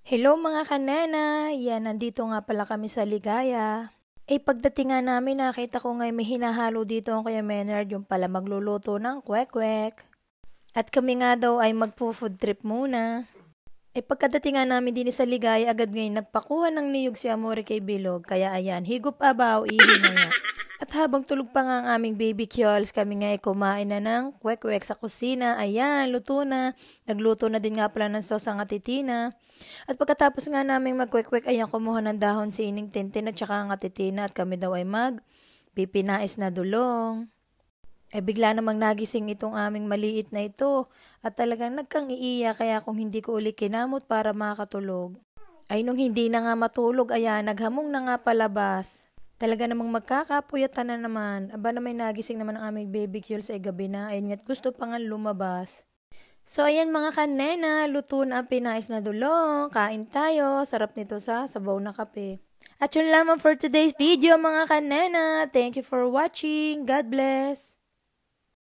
Hello mga kanena! Yan, nandito nga pala kami sa Ligaya. Pagdating nga namin, nakita ko ngayon may hinahalo dito ang Kuya Maynard, yung pala magluluto ng kwek-kwek. At kami nga daw ay magpo-food trip muna. Pagkadating nga namin din sa Ligaya, agad ngayon nagpakuha ng niyog si Amore kay Bilog. Kaya ayan, higop abaw, ihinaya. At habang tulog pa nga ang aming baby kyols, kami nga ay kumain na ng kwek-kwek sa kusina. Ayan, luto na. Nagluto na din nga pala ng sauce ang atitina. At pagkatapos nga namin magkwek-kwek, ayan, kumuha ng dahon si Ining Tintin at saka ang atitina at kami daw ay pipinais na dulong. Bigla namang nagising itong aming maliit na ito at talagang nagkang-iiya kaya kung hindi ko uli kinamot para makatulog. Nung hindi na nga matulog, ayan, naghamong na nga palabas. Talaga namang magkakapuyatan na naman. Aba na may nagising naman ang aming baby kyul sa gabi na. Ayun nga't gusto pa nga lumabas. So ayan mga kanena, luto na ang pinais na dulong. Kain tayo. Sarap nito sa sabaw na kape. At yun lamang for today's video mga kanena. Thank you for watching. God bless.